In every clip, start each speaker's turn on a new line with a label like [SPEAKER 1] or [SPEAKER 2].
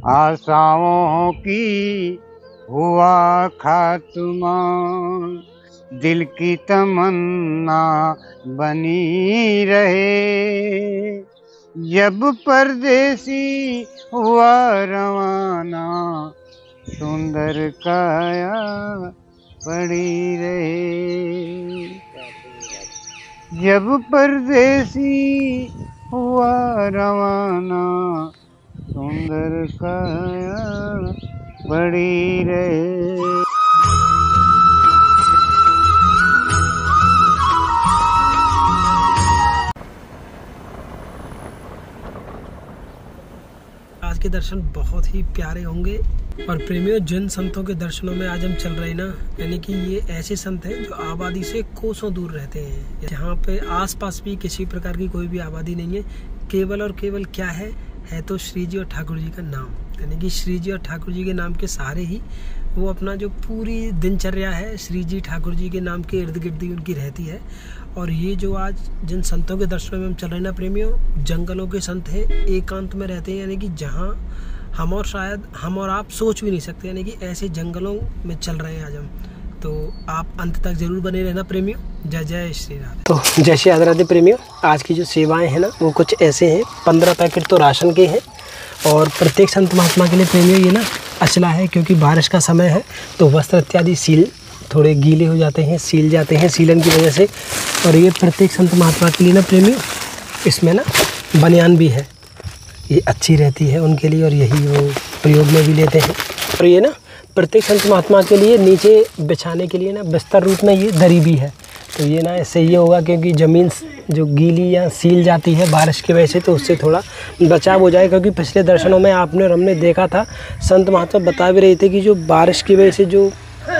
[SPEAKER 1] आशाओं की हुआ खात्मा, दिल की तमन्ना बनी रहे। जब परदेसी हुआ रवाना, सुंदर काया पड़ी रहे। जब परदेसी हुआ रवाना, सुंदर काया पड़ी रहे।
[SPEAKER 2] आज के दर्शन बहुत ही प्यारे होंगे। और प्रेमियों, जिन संतों के दर्शनों में आज हम चल रहे हैं ना, यानी कि ये ऐसे संत हैं जो आबादी से कोसों दूर रहते हैं। यहाँ पे आसपास भी किसी प्रकार की कोई भी आबादी नहीं है। केवल और केवल क्या है तो श्री जी और ठाकुर जी का नाम, यानी कि श्री जी और ठाकुर जी के नाम के सहारे ही वो अपना जो पूरी दिनचर्या है श्री जी ठाकुर जी के नाम के इर्द गिर्द ही उनकी रहती है। और ये जो आज जिन संतों के दर्शनों में हम चल रहे हैं ना प्रेमियों, जंगलों के संत हैं, एकांत में रहते हैं, यानी कि जहाँ हम और शायद हम और आप सोच भी नहीं सकते, यानी कि ऐसे जंगलों में चल रहे हैं आज हम। तो आप अंत तक जरूर बने रहना प्रेमियों। जय जय श्री राधे। तो जय श्री राधे राधे प्रेमियों, आज की जो सेवाएं हैं ना वो कुछ ऐसे हैं। 15 पैकेट तो राशन के हैं और प्रत्येक संत महात्मा के लिए प्रेमियों ये ना अचला है, क्योंकि बारिश का समय है तो वस्त्र इत्यादि सील थोड़े गीले हो जाते हैं, सील जाते हैं सीलन की वजह से। और ये प्रत्येक संत महात्मा के लिए ना प्रेमियों इसमें ना बनियान भी है, ये अच्छी रहती है उनके लिए और यही वो प्रयोग में भी लेते हैं। और ये ना प्रत्येक संत महात्मा के लिए नीचे बिछाने के लिए ना बिस्तर रूप में ये दरी भी है। तो ये ना इससे ये होगा क्योंकि ज़मीन जो गीली या सील जाती है बारिश की वजह से, तो उससे थोड़ा बचाव हो जाए। क्योंकि पिछले दर्शनों में आपने और हमने देखा था, संत महात्मा बता भी रहे थे कि जो बारिश की वजह से जो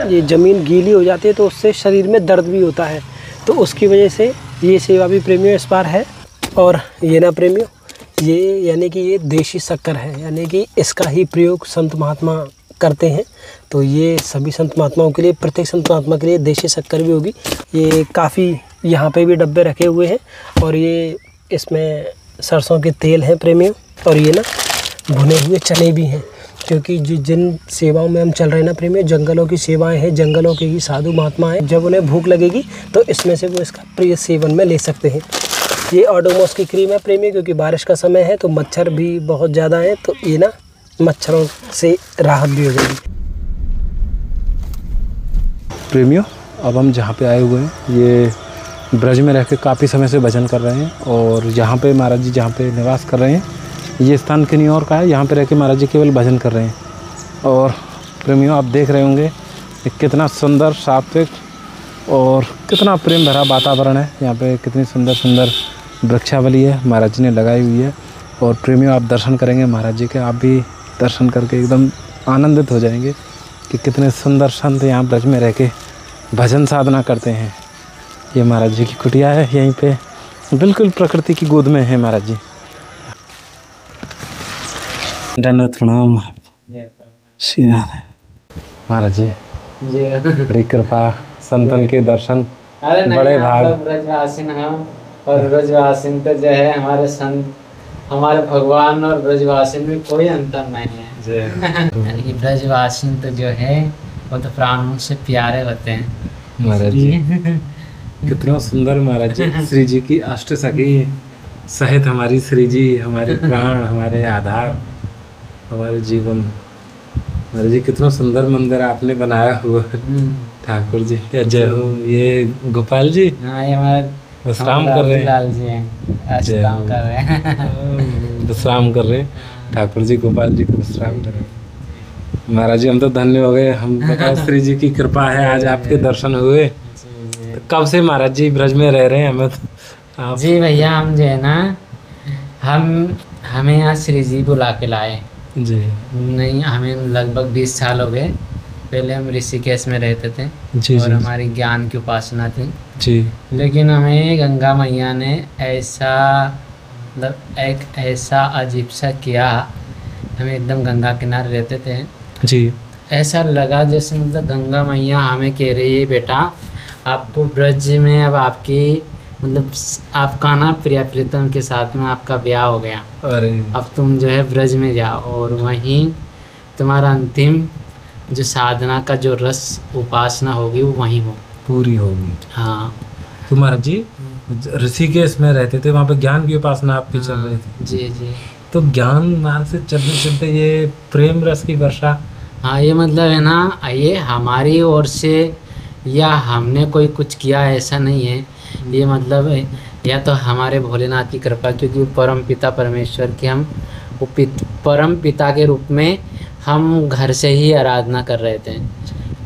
[SPEAKER 2] ये ज़मीन गीली हो जाती है तो उससे शरीर में दर्द भी होता है। तो उसकी वजह से ये सेवा भी प्रेमियों इस बार है। और ये ना प्रेमियों ये यानी कि ये देशी शक्कर है, यानी कि इसका ही प्रयोग संत महात्मा करते हैं। तो ये सभी संत महात्माओं के लिए, प्रत्येक संत महात्मा के लिए देशी शक्कर भी होगी। ये काफ़ी यहाँ पे भी डब्बे रखे हुए हैं और ये इसमें सरसों के तेल हैं प्रेमियों। और ये ना भुने हुए चने भी हैं, क्योंकि जिन सेवाओं में हम चल रहे हैं ना प्रेमियों, जंगलों की सेवाएं हैं, जंगलों के ही साधु महात्मा हैं। जब उन्हें भूख लगेगी तो इसमें से वो इसका प्रिय सेवन में ले सकते हैं। ये ओडोमॉस की क्रीम है प्रेमियों, क्योंकि बारिश का समय है तो मच्छर भी बहुत ज़्यादा हैं, तो ये ना मच्छरों से राहत भी हो जाएगी।
[SPEAKER 3] प्रेमियों, अब हम जहाँ पे आए हुए हैं ये ब्रज में रह के काफ़ी समय से भजन कर रहे हैं। और यहाँ पे महाराज जी जहाँ पे निवास कर रहे हैं ये स्थान कहीं और का है, यहाँ पे रह के महाराज जी केवल भजन कर रहे हैं। और प्रेमियों, आप देख रहे होंगे कितना सुंदर सात्विक और कितना प्रेम भरा वातावरण है यहाँ पे, कितनी सुंदर सुंदर वृक्षावली है महाराज जी ने लगाई हुई है। और प्रेमियों, आप दर्शन करेंगे महाराज जी के, आप भी दर्शन करके एकदम आनंदित हो जाएंगे कि कितने सुंदर संत यहाँ ब्रज में रह के भजन साधना करते हैं। ये महाराज जी की कुटिया है, यहीं पे बिल्कुल प्रकृति की गोद में है महाराज जी। धन्यवाद, प्रणाम श्री राधे। महाराज जी बड़ी कृपा, संतन के दर्शन बड़े भाग।
[SPEAKER 4] ब्रजवासिन हम और ब्रजवासिन तो जो है हमारे संत, हमारे भगवान और ब्रजवासिन में कोई अंतर नहीं है। यानी कि ब्रजवासिन तो जो है वो तो प्राणों से प्यारे होते हैं
[SPEAKER 3] महाराज जी। कितना सुंदर महाराज जी, श्री जी की अष्ट सखी सहित हमारी श्री जी हमारे प्राण, हमारे आधार, हमारे जीवन। महाराज जी कितना सुंदर मंदिर आपने बनाया हुआ। ठाकुर जी जय हो। ये गोपाल जी,
[SPEAKER 4] हाँ ये हमारे
[SPEAKER 3] विश्राम कर रहे हैं।
[SPEAKER 4] लाल जी हैं, विश्राम कर रहे हैं।
[SPEAKER 3] विश्राम कर रहे हैं ठाकुर जी, गोपाल जी को विश्राम कर रहे हैं। महाराज जी हम तो धन्य हो गए, हम बताओ श्री जी की कृपा है आज आपके दर्शन हुए। तो कब से महाराज जी ब्रज में रह रहे हैं? हमें तो आप
[SPEAKER 4] जी भैया, हम जो है ना हमें यहाँ श्री जी बुला के लाए
[SPEAKER 3] जी।
[SPEAKER 4] नहीं, हमें लगभग 20 साल हो गए। पहले हम ऋषिकेश में रहते थे
[SPEAKER 3] जी,
[SPEAKER 4] और
[SPEAKER 3] जी,
[SPEAKER 4] हमारी ज्ञान की उपासना थी
[SPEAKER 3] जी।
[SPEAKER 4] लेकिन हमें गंगा मैया ने ऐसा मतलब एक ऐसा अजीब सा किया, हमें एकदम गंगा किनारे रहते थे
[SPEAKER 3] जी।
[SPEAKER 4] ऐसा लगा जैसे मतलब गंगा मैया हमें कह रही है बेटा आपको ब्रज में अब आपकी मतलब आप कान्हा प्रिया प्रीतम के साथ में आपका ब्याह हो गया,
[SPEAKER 3] अरे
[SPEAKER 4] अब तुम जो है ब्रज में जाओ और वहीं तुम्हारा अंतिम जो साधना का जो रस उपासना होगी वो वहीं हो
[SPEAKER 3] पूरी होगी।
[SPEAKER 4] हाँ
[SPEAKER 3] तो महाराज जी ऋषिकेश में रहते थे, वहाँ पे ज्ञान की उपासना आपकी चल रही थी।
[SPEAKER 4] जी जी।
[SPEAKER 3] तो ज्ञान मार्ग से चलते चलते ये प्रेम रस की वर्षा।
[SPEAKER 4] हाँ ये मतलब है ना, ये हमारी ओर से या हमने कोई कुछ किया ऐसा नहीं है, ये मतलब या तो हमारे भोलेनाथ की कृपा, क्योंकि वो परम पिता परमेश्वर के हम वो परम पिता के रूप में हम घर से ही आराधना कर रहे थे,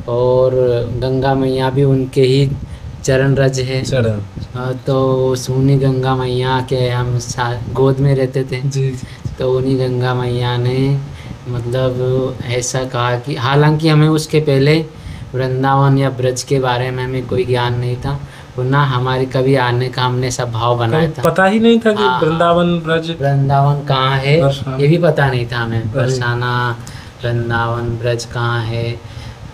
[SPEAKER 4] और गंगा मैया भी उनके ही चरण रज है। तो सोनी गंगा मैया के हम गोद में रहते थे
[SPEAKER 3] जी।
[SPEAKER 4] तो उन्हीं गंगा मैया ने मतलब ऐसा कहा कि हालांकि हमें उसके पहले वृंदावन या ब्रज के बारे में हमें कोई ज्ञान नहीं था, ना हमारे कभी आने का हमने सब भाव बनाया था,
[SPEAKER 3] पता ही नहीं था कि
[SPEAKER 4] हाँ,
[SPEAKER 3] वृंदावन ब्रज
[SPEAKER 4] वृंदावन कहाँ है ये भी पता नहीं था हमें, बरसाना वृंदावन ब्रज कहाँ है।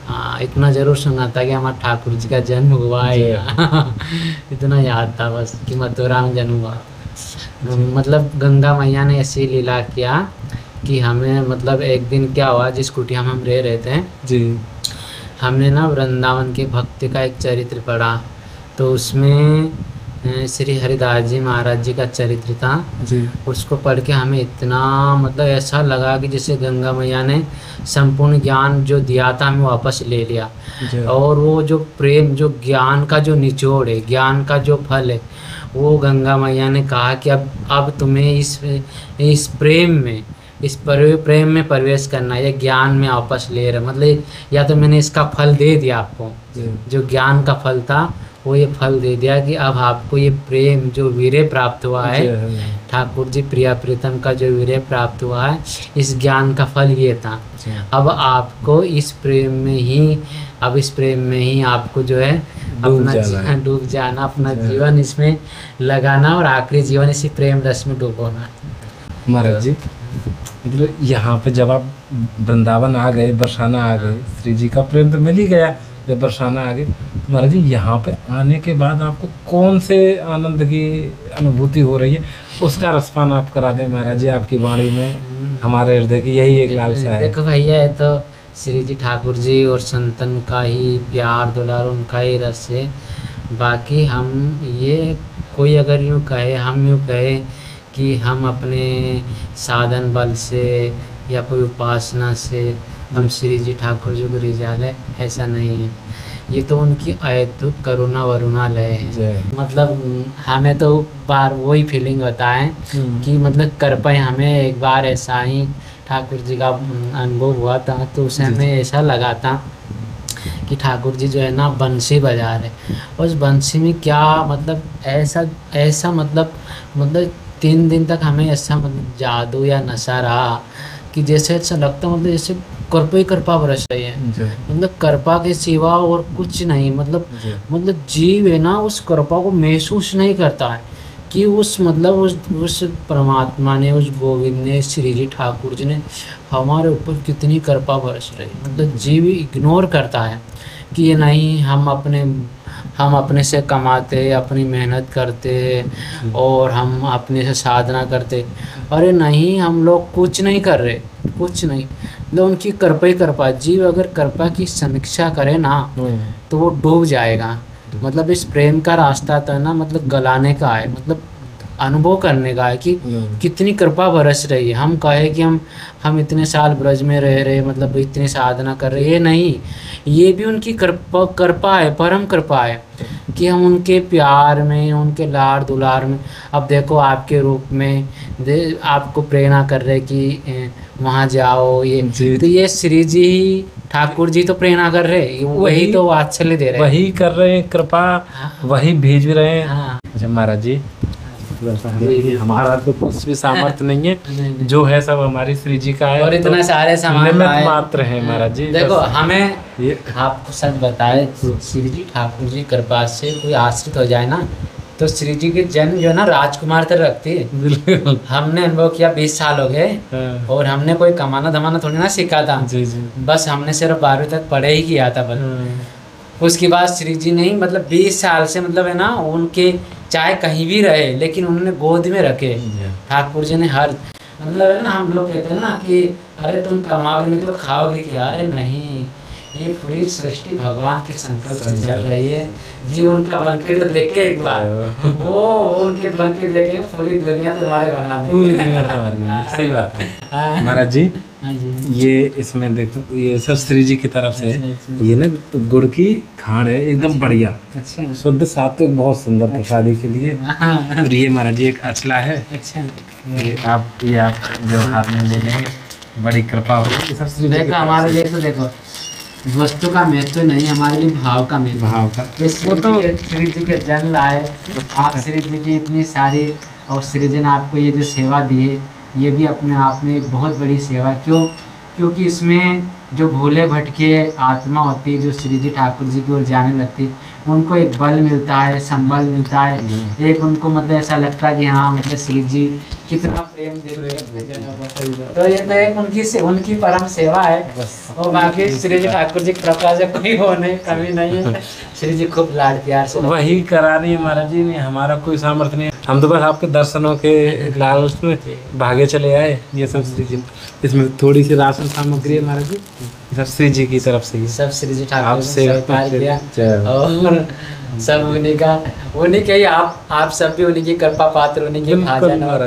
[SPEAKER 4] हाँ इतना ज़रूर सुना था कि हमारा ठाकुर जी का जन्म हुआ है इतना याद था बस कि मथुरा में जन्म हुआ। मतलब गंगा मैया ने ऐसी लीला किया कि हमें मतलब एक दिन क्या हुआ, जिस कुटिया में हम रह रहे थे
[SPEAKER 3] जी,
[SPEAKER 4] हमने ना वृंदावन के भक्त का एक चरित्र पढ़ा, तो उसमें श्री हरिदास जी महाराज जी का चरित्र था
[SPEAKER 3] जी।
[SPEAKER 4] उसको पढ़ के हमें इतना मतलब ऐसा लगा कि जैसे गंगा मैया ने संपूर्ण ज्ञान जो दिया था हमें वापस ले लिया, और वो जो प्रेम जो ज्ञान का जो निचोड़ है, ज्ञान का जो फल है, वो गंगा मैया ने कहा कि अब तुम्हें इस प्रेम में प्रेम में प्रवेश करना है, ये ज्ञान में वापस ले रहा, मतलब या तो मैंने इसका फल दे दिया आपको, जो ज्ञान का फल था वो ये फल दे दिया कि अब आपको ये प्रेम जो वीर्य प्राप्त हुआ है, ठाकुर जी प्रिया प्रीतम का जो वीर्य प्राप्त हुआ है, इस ज्ञान का फल ये था। अब आपको इस प्रेम में ही आपको जो है अपना डूब जाना, अपना जीवन इसमें लगाना और आखिरी जीवन इसी प्रेम रस में डूबोना।
[SPEAKER 3] महाराज जी मतलब यहाँ पे जब आप वृंदावन आ गए, बरसाना आ गए, श्री जी का प्रेम तो मिल ही गया, जब बरसाना आ गए तो महाराज जी यहाँ पे आने के बाद आपको कौन से आनंद की अनुभूति हो रही है, उसका रसपान आप करा दें महाराज जी आपकी वाणी में, हमारे हृदय की यही एक लालसा है।
[SPEAKER 4] देखो भैया ये तो श्री जी ठाकुर जी और संतन का ही प्यार दुलार, उनका ही रस है। बाकी हम ये कोई अगर यूँ कहे, हम यूँ कहे कि हम अपने साधन बल से या कोई उपासना से हम श्री जी ठाकुर जी को रिझा ले, ऐसा नहीं है। ये तो उनकी अद्भुत करुणा वरुणालय है। मतलब हमें तो बार वही फीलिंग होता है कि मतलब कर पाए, हमें एक बार ऐसा ही ठाकुर जी का अनुभव हुआ था, तो उसे हमें ऐसा लगा था कि ठाकुर जी जो है ना बंसी बजा रहे, और उस बंसी में क्या मतलब ऐसा मतलब 3 दिन तक हमें ऐसा मतलब जादू या नशा रहा कि जैसे ऐसा लगता मतलब जैसे कृपा ही कृपा बरस रही है, मतलब कृपा के सिवा और कुछ नहीं। मतलब जीव है ना उस कृपा को महसूस नहीं करता है कि उस परमात्मा ने, उस गोविंद ने, श्री जी ठाकुर जी ने हमारे ऊपर कितनी कृपा बरस रही। मतलब जीव इग्नोर करता है कि ये नहीं हम अपने से कमाते, अपनी मेहनत करते और हम अपने से साधना करते। अरे नहीं, हम लोग कुछ नहीं कर रहे, कुछ नहीं। मतलब उनकी कृपा ही कृपा। जीव अगर कृपा की समीक्षा करे ना तो वो डूब जाएगा। मतलब इस प्रेम का रास्ता तो है ना, मतलब गलाने का है, मतलब अनुभव करने का है कि कितनी कृपा बरस रही है। हम कहे कि हम इतने साल ब्रज में रह रहे, मतलब इतनी साधना कर रहे, ये नहीं, ये भी उनकी कृपा है, परम कृपा है कि हम उनके प्यार में, उनके लाड़ दुलार में, अब देखो आपके रूप में आपको प्रेरणा कर रहे कि वहाँ जाओ, तो ये श्री जी ठाकुर जी तो प्रेरणा कर रहे, वही तो वात्सल्य दे रहे,
[SPEAKER 3] वही कर रहे हैं कृपा, वही भेज रहे हैं।
[SPEAKER 4] हाँ।
[SPEAKER 3] अच्छा महाराज जी, हमारा तो कुछ भी सामर्थ्य नहीं है, जो है सब हमारी श्री जी का है,
[SPEAKER 4] और इतना
[SPEAKER 3] तो
[SPEAKER 4] सारे सामान
[SPEAKER 3] मात्र है महाराज जी।
[SPEAKER 4] देखो हमें आपको सच बताए, श्री जी ठाकुर जी कृपा से कोई आश्रित हो जाए ना, तो श्री जी के जन्म जो है ना राजकुमार तरह रखती है। हमने अनुभव किया, 20 साल हो गए और हमने कोई कमाना धमाना थोड़ी ना सीखा था। बस हमने सिर्फ 12वीं तक पढ़े ही किया था बस। उसके बाद श्री जी ने मतलब 20 साल से मतलब है ना उनके चाहे कहीं भी रहे, लेकिन उन्होंने गोद में रखे। ठाकुर जी ने हर मतलब है ना, हम लोग कहते हैं ना कि अरे तुम कमाओगे तो खाओगे क्या, अरे नहीं, ये पूरी सृष्टि भगवान के संकल्प से चल रही है जी। उनका बंकेट देखे एक बार, वो उनके बंकेट देखे पूरी दुनिया तुम्हारे बना देगी।
[SPEAKER 3] सही बात है महाराज जी। ये इसमें देखो, ये सब श्री जी की तरफ से है। ये ना गुड़ की खांड है, एकदम बढ़िया शुद्ध सात्विक, बहुत सुंदर प्रसादी के लिए। और ये महाराज जी एक अचला है। ये आप जो हाथ में ले लेंगे, बड़ी कृपा होगी। सब श्री जी
[SPEAKER 4] देखो हमारे लिए तो देखो वस्तु का महत्व नहीं, हमारे लिए भाव का महत्व।
[SPEAKER 3] भाव का
[SPEAKER 4] वो तो श्री जी के जन्म लाए आप, श्री जी की इतनी सारी, और श्री जी ने आपको ये जो सेवा दी है, ये भी अपने आप में एक बहुत बड़ी सेवा। क्यों? क्योंकि इसमें जो भोले भटके आत्मा होती है, जो श्री जी ठाकुर जी की ओर जाने लगती, उनको एक बल मिलता है, संबल मिलता है, एक उनको मतलब ऐसा लगता है कि हाँ मतलब श्री जी कितना प्रेम दे रहे हैं। तो ये तो एक उनकी परम सेवा है। और बाकी श्री जी ठाकुर जी की कृपा से कोई हो नहीं, कमी नहीं है। श्री जी खूब लाड प्यार से
[SPEAKER 3] वही करा रही है महाराज जी ने, हमारा कोई सामर्थ्य नहीं। हम तो बस आपके दर्शनों के लालच में भागे चले आए। ये सब श्री जी, इसमें थोड़ी सी राशन सामग्री है महाराज जी, सब श्री जी की तरफ से ही,
[SPEAKER 4] सब श्री जी ठाकुर
[SPEAKER 3] से
[SPEAKER 4] और सब उन्हीं के ही आप सब भी उन्हीं की कृपा पात्र, उन्हीं के भाजन और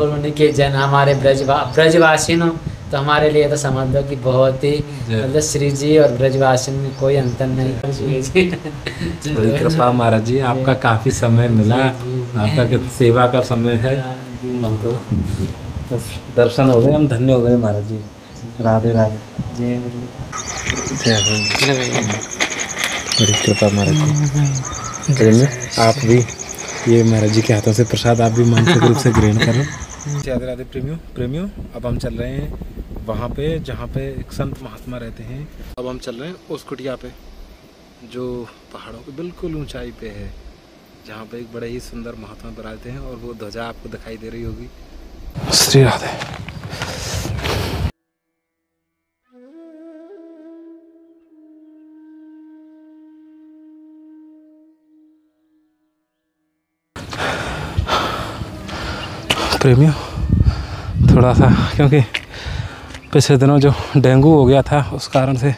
[SPEAKER 4] उन्हीं के जन। हमारे ब्रजवासी नो तो हमारे लिए तो समझ लो कि बहुत ही मतलब श्री जी और ब्रजवासी में कोई अंतर नहीं।
[SPEAKER 3] कृपा महाराज जी, आपका काफी समय मिला, आपका सेवा का समय है, हम तो दर्शन हो गए, हम धन्य हो गए महाराज जी। राधे राधे। बड़ी कृपा महाराज जी। आप भी ये महाराज जी के हाथों से प्रसाद आप भी मानसिक रूप से ग्रहण करें। राधे राधे प्रेमियों, अब हम चल रहे हैं वहाँ पे जहाँ पे एक संत महात्मा रहते हैं। अब हम चल रहे हैं उस कुटिया पे जो पहाड़ों के बिल्कुल ऊंचाई पे है, जहाँ पे एक बड़े ही सुंदर महात्मा विराजते हैं, और वो ध्वजा आपको दिखाई दे रही होगी। श्री राधे। प्रेमियों, थोड़ा सा क्योंकि पिछले दिनों जो डेंगू हो गया था, उस कारण से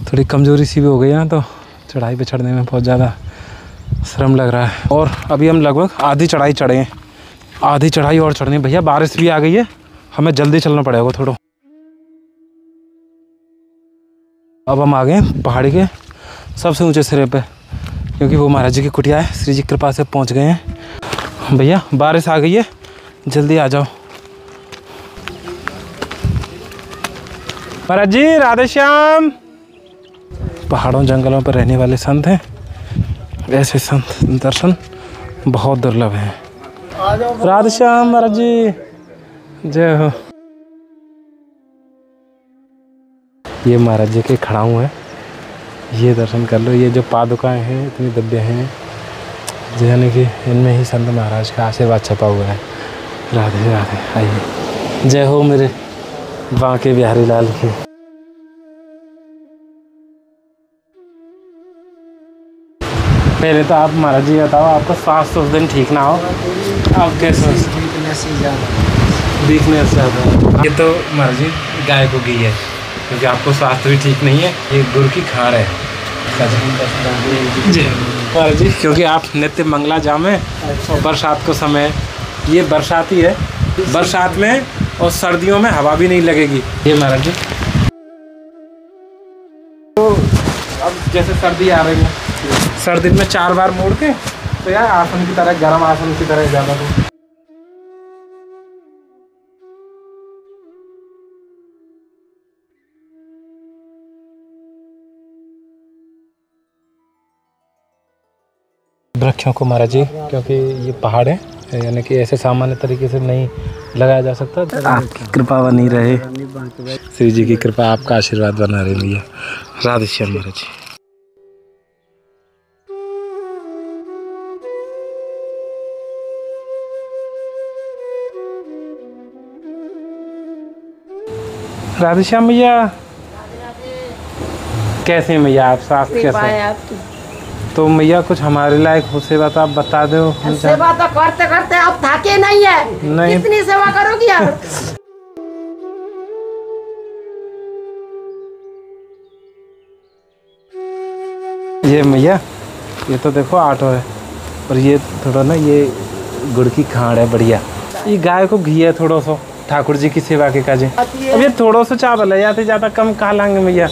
[SPEAKER 3] थोड़ी कमज़ोरी सी भी हो गई है ना, तो चढ़ाई पे चढ़ने में बहुत ज़्यादा श्रम लग रहा है। और अभी हम लगभग आधी चढ़ाई चढ़े हैं, आधी चढ़ाई और चढ़नी है। भैया बारिश भी आ गई है, हमें जल्दी चलना पड़ेगा थोड़ा। अब हम आ गए पहाड़ी के सबसे ऊंचे सिरे पे, क्योंकि वो महाराज जी की कुटिया है। श्री जी की कृपा से पहुंच गए हैं। भैया बारिश आ गई है, जल्दी आ जाओ। महाराज जी राधे श्याम। पहाड़ों जंगलों पर रहने वाले संत हैं, ऐसे संत दर्शन बहुत दुर्लभ हैं। राधे श्याम महाराज जी, जय हो। ये महाराज जी के खड़ाऊ हैं, ये दर्शन कर लो। ये जो पादुकाएं हैं इतनी दिव्य हैं, यानी कि इनमें ही संत महाराज का आशीर्वाद छपा हुआ है। राधे राधे। आइए, जय हो मेरे बांके बिहारी लाल की। पहले तो आप महाराज जी बताओ, आपका स्वास्थ्य उस दिन ठीक ना हो, आप कैसे? वीकनेस ज़्यादा। ये तो महाराज जी गाय को घी है, क्योंकि आपको स्वास्थ्य भी ठीक नहीं है। ये गुड़ की खाड़ है जी महाराज जी, क्योंकि आप नित्य मंगला जामे और बरसात को समय, ये बरसाती है, बरसात में और सर्दियों में हवा भी नहीं लगेगी। ये महाराज जी, तो अब जैसे सर्दी आ रही है, सर्दी में 4 बार मोड़ के तो यार आसन की तरह, गर्म आसन की तरह ज़्यादा तो वृक्षों को महाराज जी, क्योंकि ये पहाड़ है, यानी कि ऐसे सामान्य तरीके से नहीं लगाया जा सकता। आपकी कृपा बनी रहे, श्री जी की कृपा, आपका आशीर्वाद बना रहे भैया। राधे श्याम महाराज जी। राधे श्याम भैया, कैसे हैं भैया आप? स्वास्थ्य कैसा है? तो मैया कुछ हमारे लायक हो सेवा तो आप बता दो।
[SPEAKER 5] सेवा तो करते करते अब थके नहीं है,
[SPEAKER 3] नहीं।
[SPEAKER 5] कितनी सेवा करोगी यार।
[SPEAKER 3] ये मैया ये तो देखो ऑटो है और ये थोड़ा ना ये गुड़ की खाड़ है बढ़िया। ये गाय को घी है थोड़ा सा ठाकुर जी की सेवा के काजे। अब ये थोड़ा सा चावल है, जाते ज़्यादा कम कहाँ लाएंगे मैया।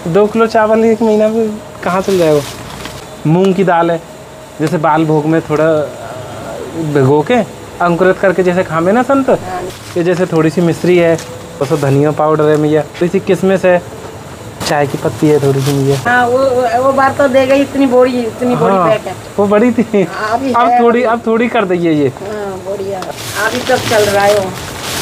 [SPEAKER 3] 2 किलो चावल 1 महीना में कहाँ चल जाएगा। मूंग की दाल है, जैसे बाल भोग में थोड़ा भिगो के अंकुरित करके जैसे खामे ना संत। ये जैसे थोड़ी सी मिश्री है, थोड़ा सा धनिया पाउडर है मैया, थोड़ी सी किशमिश है, चाय की पत्ती है थोड़ी सी मैया।
[SPEAKER 5] हाँ वो बार तो दे गई इतनी बड़ी पैकेट।
[SPEAKER 3] वो बड़ी थी, अब थोड़ी कर दीजिए ये।
[SPEAKER 5] हाँ बढ़िया, अभी तक चल रहा है।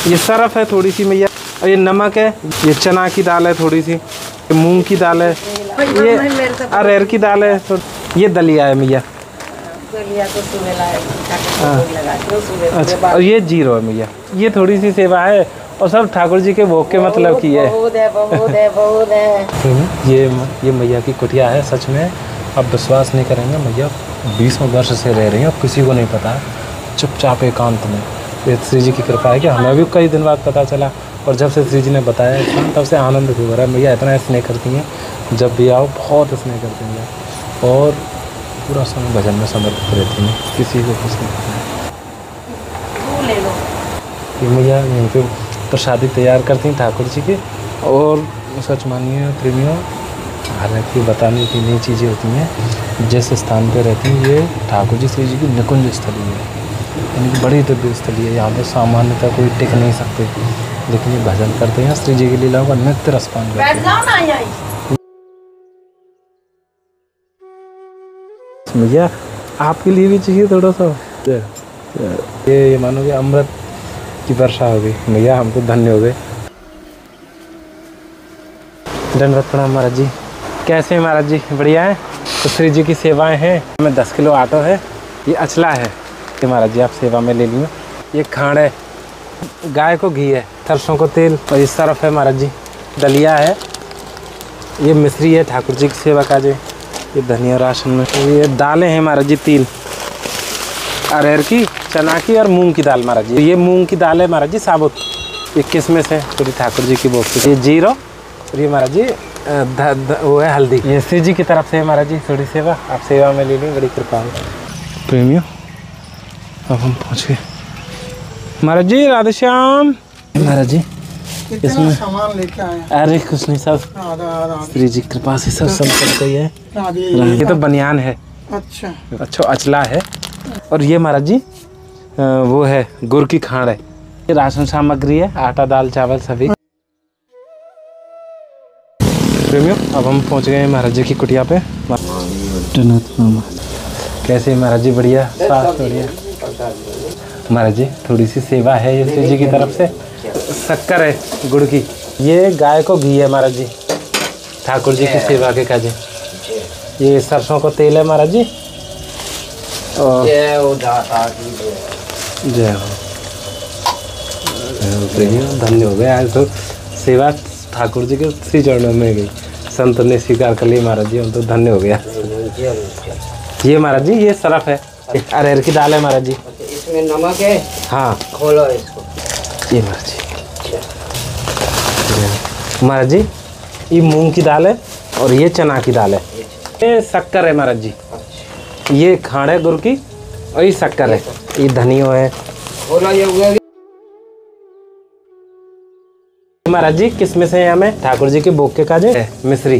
[SPEAKER 3] ये सरफ है थोड़ी सी मैया, और ये नमक है, ये चना की दाल है थोड़ी सी, ये मूंग की दाल है, ये अरहर की दाल है, तो ये दलिया है मैया।
[SPEAKER 5] तो सुबह लगा।
[SPEAKER 3] अच्छा, और ये जीरो है मैया। ये थोड़ी सी सेवा है और सब ठाकुर जी के भोग के मतलब की है।
[SPEAKER 5] बहुत है।
[SPEAKER 3] ये मैया की कुटिया है। सच में आप विश्वास नहीं करेंगे, मैया 20 वर्ष से रह रही हैं और किसी को नहीं पता, चुपचाप एकांत में। ये श्री जी की कृपा है कि हमें भी कई दिन बाद पता चला, और जब से श्री जी ने बताया तब से आनंद हो रहा है। मैया इतना स्नेह करती हैं, जब भी आओ बहुत स्नेह करती हैं और पूरा समय भजन में समर्पित रहती हैं, किसी को कुछ नहीं पता है। ये मैया यहीं पे प्रसादी तैयार करती हैं ठाकुर जी के। और सच मानिए प्रेमियों, हालांकि बताने की नई चीज़ें होती हैं, जिस स्थान पे रहती हैं ये ठाकुर जी श्री जी की निकुंज स्थली है, यानी कि बड़ी दिव्य स्थली है। यहाँ पे सामान्यतः कोई टिक नहीं सकते, लेकिन ये भजन करते हैं, श्री जी की लीलाओं का नित्य रसपान करते हैं। भैया आपके लिए भी चाहिए थोड़ा सा। ये मानोगे अमृत की वर्षा हो गई भैया, हम तो धन्य हो गए। दंडवत प्रणाम महाराज जी। कैसे हैं महाराज जी? बढ़िया है। तो श्री जी की सेवाएं हैं। हमें 10 किलो आटो है, ये अचला है, ये महाराज जी आप सेवा में ले लिए। ये खाड़ है, गाय को घी है, सरसों को तेल, और ये सरफ है महाराज जी, दलिया है, ये मिश्री है ठाकुर जी की सेवा का जो, ये धनिया राशन में, ये दालें हैं महाराज जी 3, अरहर की, चना की और मूंग की दाल महाराज जी। ये मूंग की दाल है महाराज जी साबुत, ये किसमें से थोड़ी ठाकुर जी की भोग से। ये जीरो, और ये महाराज जी वो है हल्दी, ये श्री जी की तरफ से है महाराज जी थोड़ी सेवा, आप सेवा में ले लें, बड़ी कृपा है। प्रेमियों अब हम पहुँच गए महाराज जी। राधे श्याम महाराज जी। इसमें
[SPEAKER 6] सामान लेके आए।
[SPEAKER 3] अरे कुछ नहीं, सब श्री जी कृपा से सब करते ही है। ये तो बनियान है। अच्छा अचला है। और ये महाराज जी वो है गुड़ की खाड़ है, ये राशन सामग्री है, आटा दाल चावल सभी। प्रेमियों अब हम पहुंच गए हैं महाराज जी की कुटिया पे। कैसे महाराज जी? बढ़िया, स्वास्थ्य बढ़िया महाराज जी। थोड़ी सी सेवा है ये श्री जी की तरफ से, शक्कर है गुड़ की, ये गाय को घी है महाराज जी, ठाकुर जी की सेवा के काजे। ये सरसों को तेल है महाराज जी। और जय हो प्रेमियों, धन्य हो गए। आज तो सेवा ठाकुर जी के श्री चरणों में गई, संत ने स्वीकार कर लिया महाराज जी, हम तो धन्य हो गया। ये महाराज जी ये सरफ है, अरहर की दाल है महाराज जी,
[SPEAKER 5] इसमें नमक है। हाँ खोलो इसको।
[SPEAKER 3] ये महाराज जी, महाराज जी ये मूंग की दाल है और ये चना की दाल है, ये शक्कर है महाराज जी, ये खाड़ है गुड़ की और ये शक्कर है, ये धनिया है। महाराज जी किसमें से हमें ठाकुर जी के भोग के काजे है, मिश्री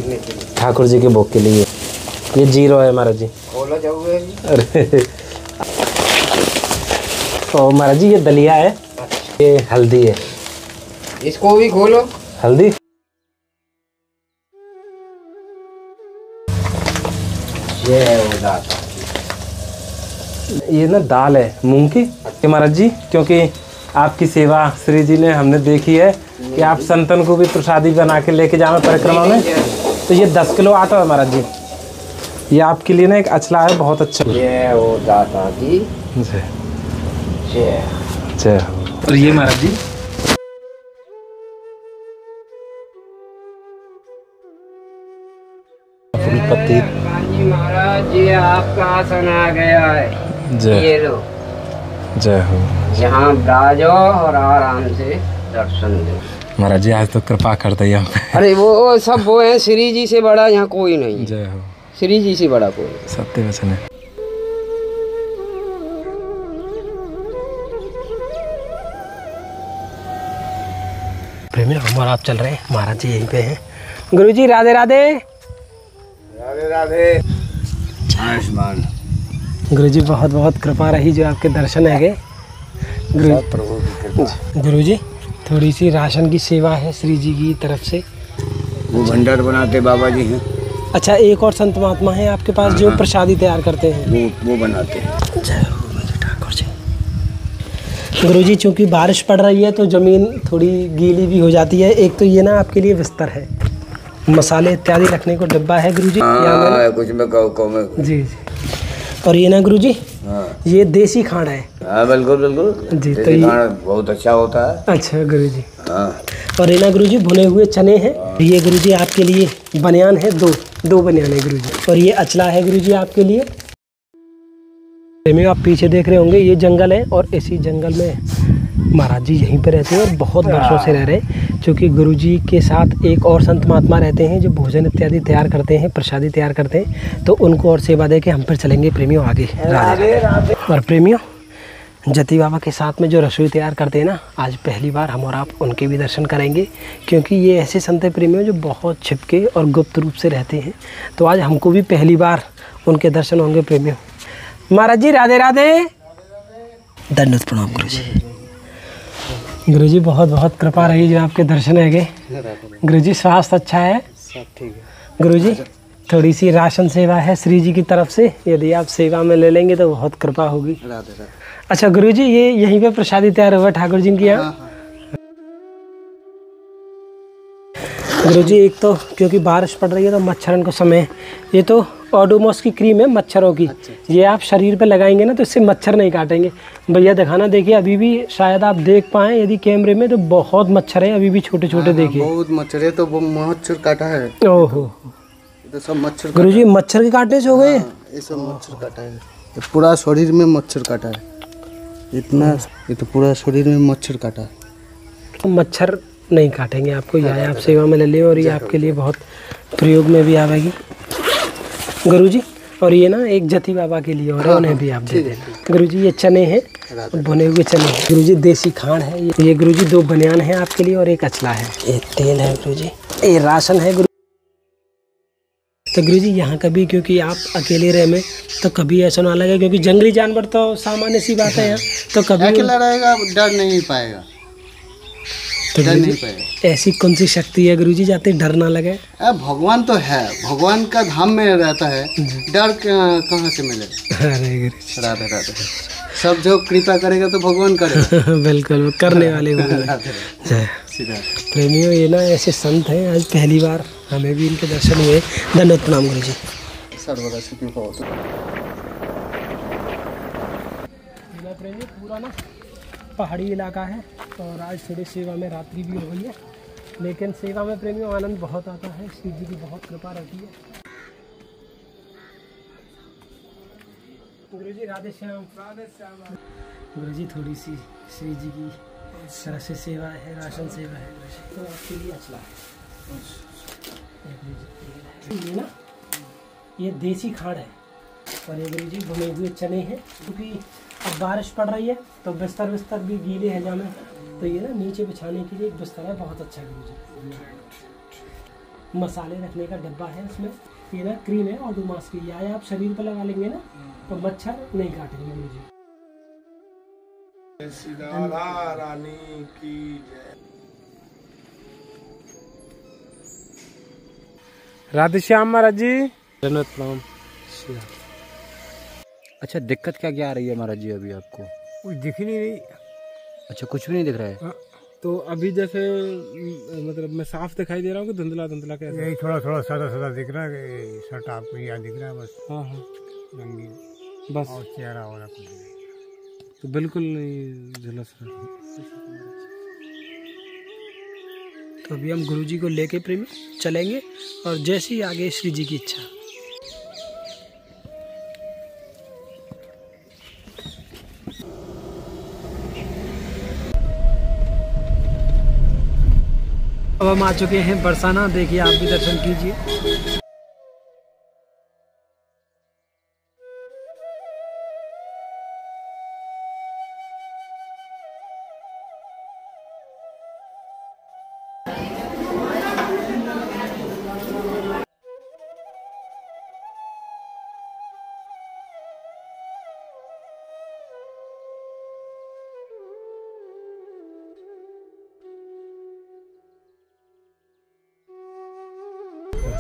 [SPEAKER 3] ठाकुर जी के भोग के लिए। ये जीरो है महाराज जी। अरे और महाराज जी ये दलिया है, ये हल्दी है,
[SPEAKER 5] इसको भी खोलो।
[SPEAKER 3] हल्दी ये ना दाल है मूंग की। महाराज जी क्योंकि आपकी सेवा श्री जी ने हमने देखी है कि आप संतन को भी प्रसादी बना के लेके जाना परिक्रमा में, तो ये 10 किलो आटा है महाराज जी, ये आपके लिए ना एक अचला है, बहुत अच्छा।
[SPEAKER 5] जय हो दाता जी,
[SPEAKER 3] जय
[SPEAKER 5] जय
[SPEAKER 3] जय। और ये महाराज जी फूल पत्ती
[SPEAKER 6] जी महाराज, ये आपका आसन आ गया है।
[SPEAKER 3] जय
[SPEAKER 6] ये लो,
[SPEAKER 3] जय हो
[SPEAKER 6] यहाँ ब्राजो और आराम से दर्शन दो।
[SPEAKER 3] महाराज जी, आज तो कृपा करते यहाँ पे।
[SPEAKER 6] अरे वो सब वो है, श्री जी से बड़ा यहाँ कोई नहीं।
[SPEAKER 3] जय हो,
[SPEAKER 6] श्री जी से बड़ा कोई नहीं।
[SPEAKER 3] सत्य वचन है।
[SPEAKER 2] प्रेमी हम और आप चल रहे हैं, महाराज जी यहीं पे हैं। गुरु जी राधे राधे।
[SPEAKER 1] राधे राधे। आयुष्मान।
[SPEAKER 2] गुरु जी बहुत बहुत कृपा रही जो आपके दर्शन है गए। गुरु जी थोड़ी सी राशन की सेवा है श्री जी की तरफ से।
[SPEAKER 1] वो भंडार बनाते बाबा जी हैं।
[SPEAKER 2] अच्छा, एक और संत महात्मा है आपके पास जो प्रसादी तैयार करते हैं?
[SPEAKER 1] वो बनाते हैं।
[SPEAKER 2] जय हो मेरे ठाकुर जी। गुरु जी चूँकि बारिश पड़ रही है तो ज़मीन थोड़ी गीली भी हो जाती है। एक तो ये ना आपके लिए बिस्तर है, मसाले इत्यादि रखने को डिब्बा है गुरु जी।
[SPEAKER 1] कुछ में कहो
[SPEAKER 2] जी जी। और ये ना गुरु जी, ये देसी खाना है।
[SPEAKER 1] हाँ बिल्कुल बिल्कुल
[SPEAKER 2] जी, तो ये
[SPEAKER 1] बहुत अच्छा होता है।
[SPEAKER 2] अच्छा गुरु जी।
[SPEAKER 1] हाँ।
[SPEAKER 2] और ये ना गुरु जी भुने हुए चने हैं। ये गुरु जी आपके लिए बनियान है, दो बनियान है गुरु जी। और ये अचला है गुरु जी आपके लिए। आप पीछे देख रहे होंगे ये जंगल है और इसी जंगल में महाराज जी यहीं पे रहते हैं और बहुत वर्षों से रह रहे हैं। क्योंकि गुरु जी के साथ एक और संत महात्मा रहते हैं जो भोजन इत्यादि तैयार करते हैं, प्रसादी तैयार करते हैं। तो उनको और सेवा दे के हम फिर चलेंगे प्रेमियों आगे। राधे राधे। और प्रेमियों, जति बाबा के साथ में जो रसोई तैयार करते हैं ना, आज पहली बार हम और आप उनके भी दर्शन करेंगे। क्योंकि ये ऐसे संत प्रेमियों जो बहुत छिपके और गुप्त रूप से रहते हैं। तो आज हमको भी पहली बार उनके दर्शन होंगे प्रेमियों। महाराज जी राधे राधे। दंडवत प्रणाम गुरु जी। गुरु जी बहुत बहुत कृपा रही जो आपके दर्शन है गए। गुरु जी स्वास्थ्य अच्छा है? सब ठीक है गुरु जी। थोड़ी सी राशन सेवा है श्री जी की तरफ से, यदि आप सेवा में ले लेंगे तो बहुत कृपा होगी। अच्छा गुरु जी, ये यहीं पे प्रसादी तैयार हुआ ठाकुर जी की यहाँ? गुरु जी एक तो क्योंकि बारिश पड़ रही है तो मच्छरन को समय, ये तो ओडोमॉस की क्रीम है मच्छरों की। ये आप शरीर पे लगाएंगे ना तो इससे मच्छर नहीं काटेंगे। भैया दिखाना, देखिए अभी भी शायद आप देख पाएँ यदि कैमरे में, तो बहुत मच्छर है अभी भी, छोटे छोटे देखिए।
[SPEAKER 1] बहुत मच्छर है, तो वो मच्छर काटा है।
[SPEAKER 2] ओहो,
[SPEAKER 1] तो सब मच्छर
[SPEAKER 2] गुरु जी मच्छर के काटने से हो गए?
[SPEAKER 1] ये सब मच्छर काटा है, ये पूरा शरीर में मच्छर काटा है इतना। ये तो पूरा शरीर में मच्छर काटा है।
[SPEAKER 2] मच्छर नहीं काटेंगे आपको, यह आप सेवा में ले लें और ये आपके लिए बहुत प्रयोग में भी आवेगी गुरु जी। और ये ना एक जति बाबा के लिए और उन्हें भी आप दे दें गुरु जी। ये चने हैं, भुने हुए चने गुरु जी, देसी खांड है ये गुरु जी। 2 बनियान है आपके लिए और एक अचला है। ये तेल है गुरु जी, ये राशन है गुरु। तो गुरु जी यहाँ कभी, क्योंकि आप अकेले रहे में, तो कभी ऐसा ना लगे, क्योंकि जंगली जानवर तो सामान्य सी बात है यहाँ, तो कभी
[SPEAKER 1] अकेला रहेगा डर नहीं पाएगा।
[SPEAKER 2] तो डर नहीं पाएगा। ऐसी कौन सी शक्ति है गुरु जी जाते डर ना लगे?
[SPEAKER 1] भगवान तो है, भगवान का धाम में रहता है, डर कहाँ से मिलेगा?
[SPEAKER 2] अरे गुरु जी
[SPEAKER 1] राधे राधे। सब जो कृपा करेगा तो भगवान करेगा।
[SPEAKER 2] बिल्कुल, वो करने वाले जय। प्रेमियों ये ना ऐसे संत हैं, आज पहली बार हमें भी इनके दर्शन हुए। धन्यवाद प्रणाम गुरु जी।
[SPEAKER 1] सर्वदा सुखी भव।
[SPEAKER 2] प्रेमी पूरा ना पहाड़ी इलाका है और आज थोड़ी सेवा में रात्रि भी हो गई है, लेकिन सेवा में प्रेमियों आनंद बहुत आता है। शिव जी की बहुत कृपा रहती है। गुरु जी राधे श्याम। राधे श्याम। गुरु जी थोड़ी सी श्री जी की तरह से सेवा है, राशन सेवा है, तो आपके लिए अचला है। ये ना ये देसी खाड़ है और ये गुरु जी भुने हुए चने हैं। क्योंकि अब बारिश पड़ रही है तो बिस्तर भी गीले हैं जामे, तो ये ना नीचे बिछाने के लिए एक बिस्तर है, बहुत अच्छा गुरु जी। मसाले रखने का डब्बा है इसमें। ये ना क्रीम है ओडोमॉस की, या आप शरीर पर लगा लेंगे ना तो मच्छर नहीं काटेंगे गुरु जी।
[SPEAKER 7] राधा रानी की जय।
[SPEAKER 3] राधे श्याम महाराज जी।
[SPEAKER 2] धन्यवाद प्रणाम।
[SPEAKER 3] अच्छा, दिक्कत क्या आ रही है महाराज जी अभी आपको?
[SPEAKER 7] कुछ दिख ही नहीं रही।
[SPEAKER 3] अच्छा, कुछ भी नहीं दिख रहा है?
[SPEAKER 7] तो अभी जैसे मतलब मैं साफ दिखाई दे रहा हूँ कि धुंधला धुंधला कैसे?
[SPEAKER 8] यही थोड़ा थोड़ा सादा दिख रहा है। शर्ट आपको यहाँ दिख रहा है बस।
[SPEAKER 7] हाँ
[SPEAKER 8] रंगीन
[SPEAKER 7] बस।
[SPEAKER 8] और चेहरा वाला कुछ नहीं।
[SPEAKER 7] तो बिल्कुल नहीं झुलस रहा।
[SPEAKER 2] तो अभी हम गुरु जी को लेके प्रेमी चलेंगे और जैसे ही आगे श्री जी की इच्छा। अब हम आ चुके हैं बरसाना, देखिए आप भी दर्शन कीजिए।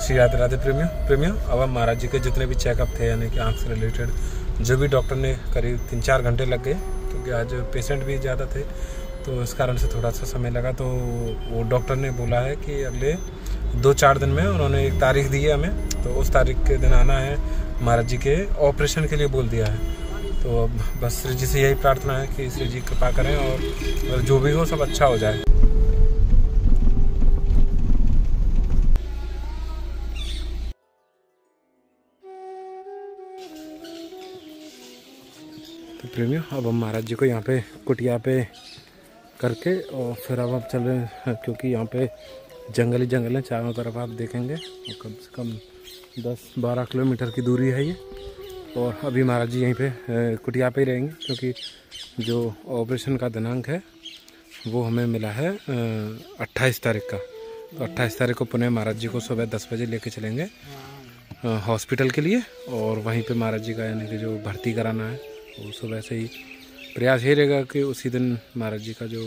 [SPEAKER 3] श्री राधे राधे प्रेमियों अब हम महाराज जी के जितने भी चेकअप थे, यानी कि आँख से रिलेटेड जो भी डॉक्टर ने करीब 3-4 घंटे लग गए, क्योंकि आज पेशेंट भी ज़्यादा थे तो इस कारण से थोड़ा सा समय लगा। तो वो डॉक्टर ने बोला है कि अगले 2-4 दिन में उन्होंने एक तारीख दी है हमें, तो उस तारीख के दिन आना है महाराज जी के ऑपरेशन के लिए बोल दिया है। तो अब बस श्री जी से यही प्रार्थना है कि श्री जी कृपा करें और जो भी हो सब अच्छा हो जाए। तो प्रेमियों अब हम महाराज जी को यहाँ पे कुटिया पे करके और फिर अब आप चल रहे हैं, क्योंकि यहाँ पे जंगल ही जंगल है चारों तरफ, आप देखेंगे और कम से कम 10-12 किलोमीटर की दूरी है ये। और अभी महाराज जी यहीं पे कुटिया पे ही रहेंगे, क्योंकि जो ऑपरेशन का दिनांक है वो हमें मिला है 28 तारीख का। तो 28 तारीख को पुनः महाराज जी को सुबह 10 बजे लेके चलेंगे हॉस्पिटल के लिए, और वहीं पे महाराज जी का यानी कि जो भर्ती कराना है वो सुबह से ही प्रयास ये रहेगा कि उसी दिन महाराज जी का जो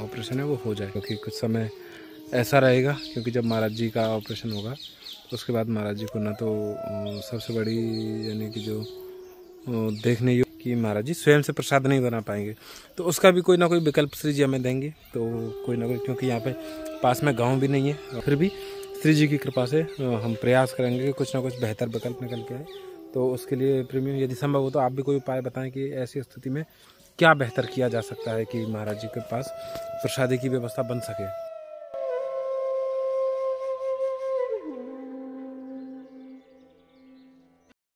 [SPEAKER 3] ऑपरेशन है वो हो जाए। क्योंकि कुछ समय ऐसा रहेगा, क्योंकि जब महाराज जी का ऑपरेशन होगा उसके बाद महाराज जी को ना तो सबसे बड़ी यानी कि जो देखने योग्य कि महाराज जी स्वयं से प्रसाद नहीं बना पाएंगे, तो उसका भी कोई ना कोई विकल्प श्री जी हमें देंगे। तो कोई ना कोई, क्योंकि यहाँ पे पास में गाँव भी नहीं है, फिर भी श्री जी की कृपा से हम प्रयास करेंगे कि कुछ ना कुछ बेहतर विकल्प निकल के आए। तो उसके लिए प्रेमियों यदि संभव हो तो आप भी कोई उपाय बताएं कि ऐसी स्थिति में क्या बेहतर किया जा सकता है कि महाराज जी के पास प्रसादी की व्यवस्था बन सके।